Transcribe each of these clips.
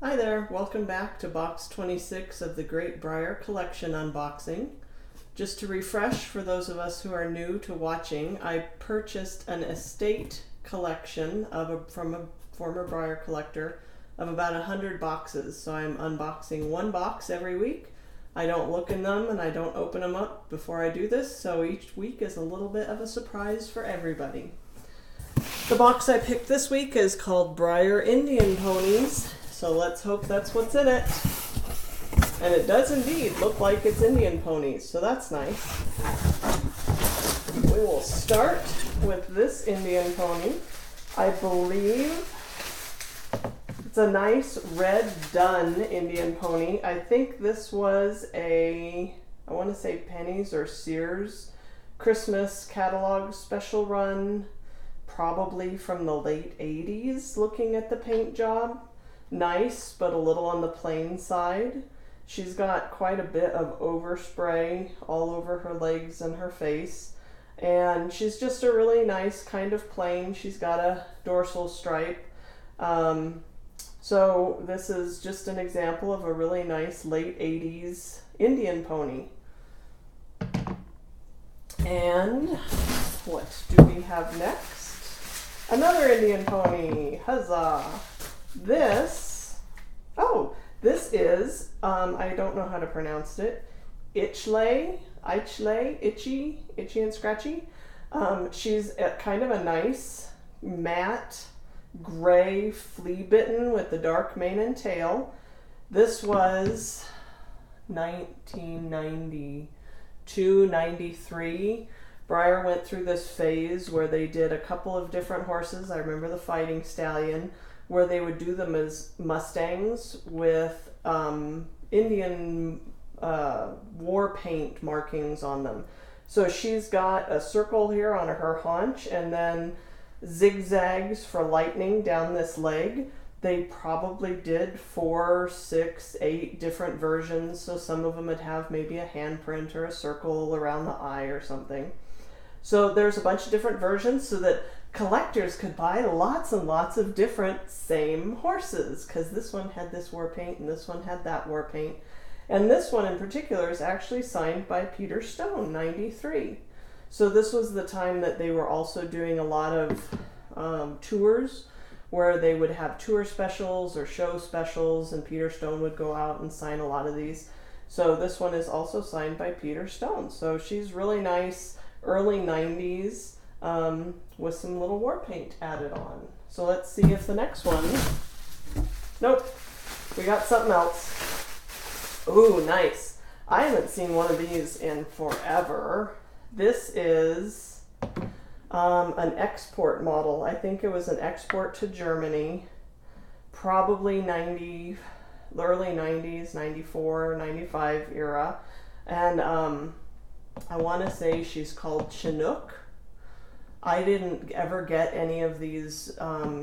Hi there, welcome back to box 26 of the Great Breyer Collection unboxing. Just to refresh for those of us who are new to watching, I purchased an estate collection from a former Breyer collector of about 100 boxes. So I'm unboxing one box every week. I don't look in them and I don't open them up before I do this, so each week is a little bit of a surprise for everybody. The box I picked this week is called Breyer Indian Ponies. So let's hope that's what's in it. And it does indeed look like it's Indian ponies, so that's nice. We will start with this Indian pony. I believe it's a nice red dun Indian pony. I think this was I want to say Penny's or Sears Christmas catalog special run, probably from the late 80s, looking at the paint job. Nice, but a little on the plain side. She's got quite a bit of overspray all over her legs and her face. And she's just a really nice kind of plain. She's got a dorsal stripe. So this is just an example of a really nice late 80s Indian pony. And what do we have next? Another Indian pony. Huzzah! This is, I don't know how to pronounce it, Itchy and Scratchy. She's kind of a nice matte gray flea bitten with the dark mane and tail. This was 1992, 93. Breyer went through this phase where they did a couple of different horses. I remember the Fighting Stallion, where they would do them as Mustangs with Indian war paint markings on them. So she's got a circle here on her haunch and then zigzags for lightning down this leg. They probably did 4, 6, 8 different versions, so some of them would have maybe a handprint or a circle around the eye or something. So there's a bunch of different versions so that collectors could buy lots and lots of different same horses, because this one had this war paint and this one had that war paint. And this one in particular is actually signed by Peter Stone, 93. So this was the time that they were also doing a lot of tours where they would have tour specials or show specials, and Peter Stone would go out and sign a lot of these. So this one is also signed by Peter Stone. So she's really nice, early 90s. With some little war paint added on. So let's see if the next one... Nope, we got something else. Ooh, nice. I haven't seen one of these in forever. This is an export model. I think it was an export to Germany, probably the early 90s, 94, 95 era. And I want to say she's called Chinook. I didn't ever get any of these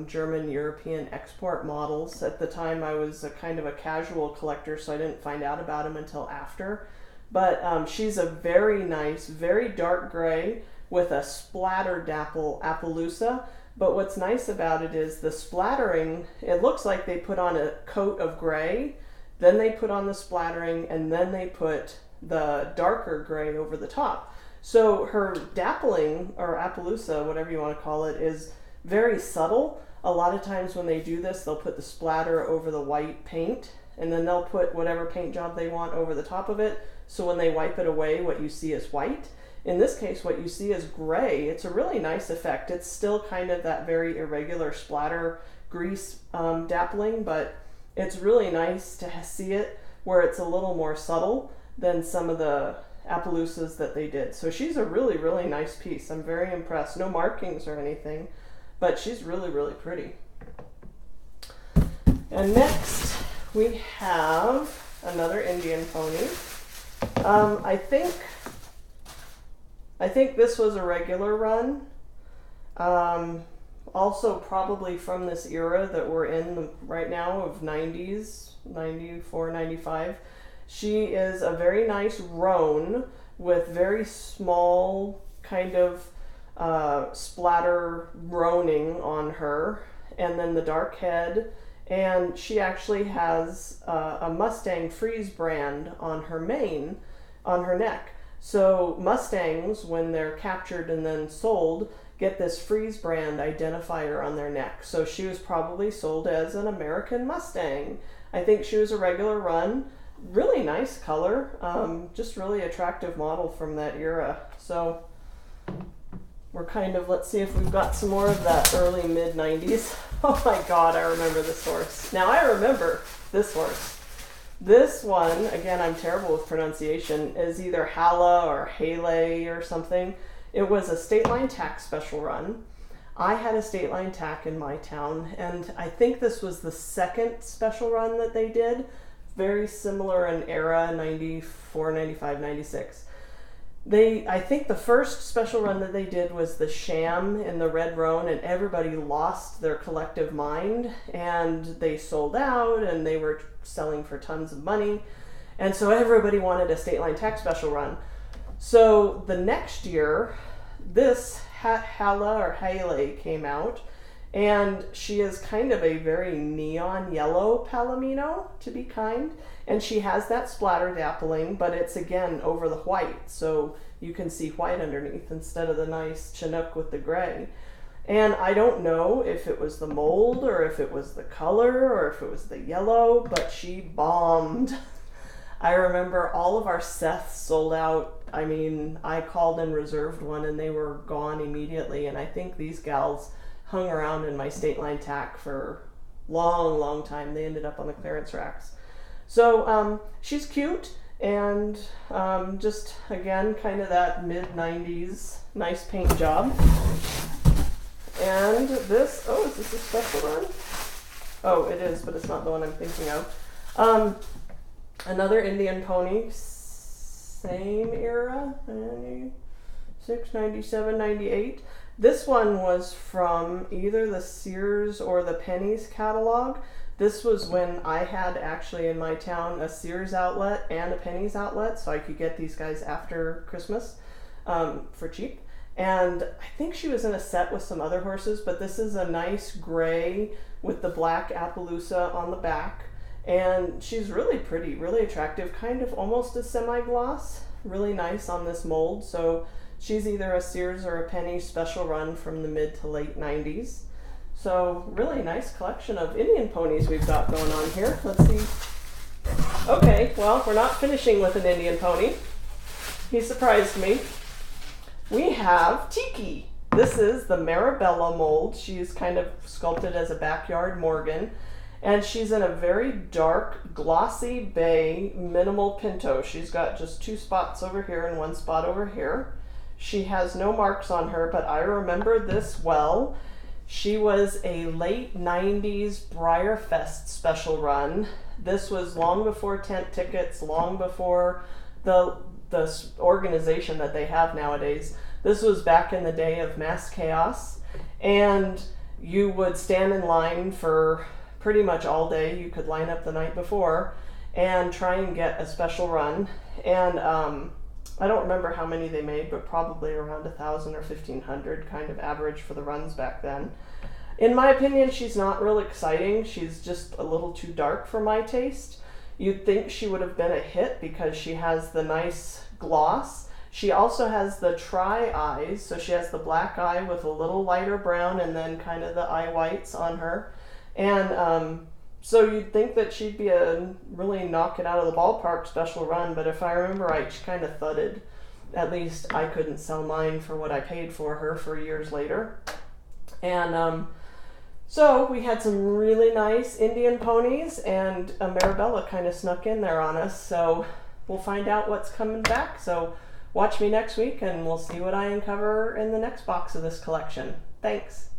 German European export models. At the time I was a kind of a casual collector, so I didn't find out about them until after. But she's a very nice, very dark gray with a splatter dapple Appaloosa. But what's nice about it is the splattering, it looks like they put on a coat of gray, then they put on the splattering, and then they put the darker gray over the top. So her dappling, or Appaloosa, whatever you want to call it, is very subtle. A lot of times when they do this, they'll put the splatter over the white paint, and then they'll put whatever paint job they want over the top of it. So when they wipe it away, what you see is white. In this case, what you see is gray. It's a really nice effect. It's still kind of that very irregular splatter grease dappling, but it's really nice to see it where it's a little more subtle than some of the Appaloosas that they did. So she's a really, really nice piece. I'm very impressed. No markings or anything, but she's really, really pretty. And next we have another Indian pony. I think this was a regular run. Also probably from this era that we're in right now of 90s, 94, 95. She is a very nice roan with very small kind of splatter roaning on her, and then the dark head and she actually has a Mustang Freeze brand on her mane, on her neck. So Mustangs, when they're captured and then sold, get this Freeze brand identifier on their neck. So she was probably sold as an American Mustang. I think she was a regular run. Really nice color, just really attractive model from that era. So we're kind of, let's see if we've got some more of that early mid 90s. Oh my God, I remember this horse. Now I remember this horse. This one, again, I'm terrible with pronunciation, is either Hala or Hale or something. It was a state line tack special run. I had a state line tack in my town, and I think this was the second special run that they did. Very similar in era, 94, 95, 96. I think the first special run that they did was the Sham in the Red Roan, and everybody lost their collective mind, and they sold out, and they were selling for tons of money. And so everybody wanted a state line tack special run. So the next year, this Hala or Hale came out, and she is kind of a very neon yellow Palomino, to be kind. And she has that splatter dappling, but it's again over the white, so you can see white underneath instead of the nice Chinook with the gray. And I don't know if it was the mold or if it was the color or if it was the yellow, but she bombed. I remember all of our Seths sold out. I mean, I called and reserved one and they were gone immediately. And I think these gals hung around in my state line tack for long, long time. They ended up on the clearance racks. So she's cute, and just, again, kind of that mid-90s nice paint job. And this, oh, is this a special run? Oh, it is, but it's not the one I'm thinking of. Another Indian Pony, same era, 96, 97, 98. This one was from either the Sears or the Pennies catalog. This was when I had actually in my town a Sears outlet and a Pennies outlet, so I could get these guys after Christmas for cheap. And I think she was in a set with some other horses, but this is a nice gray with the black Appaloosa on the back. And she's really pretty, really attractive, kind of almost a semi-gloss. Really nice on this mold. So she's either a Sears or a Penny special run from the mid to late 90s. So really nice collection of Indian ponies we've got going on here. Let's see. Okay, well, we're not finishing with an Indian pony. He surprised me. We have Tiki. This is the Marabella mold. She's kind of sculpted as a backyard Morgan. And she's in a very dark, glossy bay, minimal pinto. She's got just 2 spots over here and 1 spot over here. She has no marks on her, but I remember this well. She was a late 90s Breyer Fest special run. This was long before tent tickets, long before the organization that they have nowadays. This was back in the day of mass chaos, and you would stand in line for pretty much all day. You could line up the night before and try and get a special run. And I don't remember how many they made, but probably around 1,000 or 1,500 kind of average for the runs back then. In my opinion, she's not real exciting. She's just a little too dark for my taste. You'd think she would have been a hit because she has the nice gloss. She also has the tri eyes, so she has the black eye with a little lighter brown and then kind of the eye whites on her. And so you'd think that she'd be a really knock it out of the ballpark special run, but if I remember right, she kind of thudded. At least I couldn't sell mine for what I paid for her for years later. And so we had some really nice Indian ponies, and a Marabella kind of snuck in there on us, so we'll find out what's coming back. So watch me next week and we'll see what I uncover in the next box of this collection. Thanks.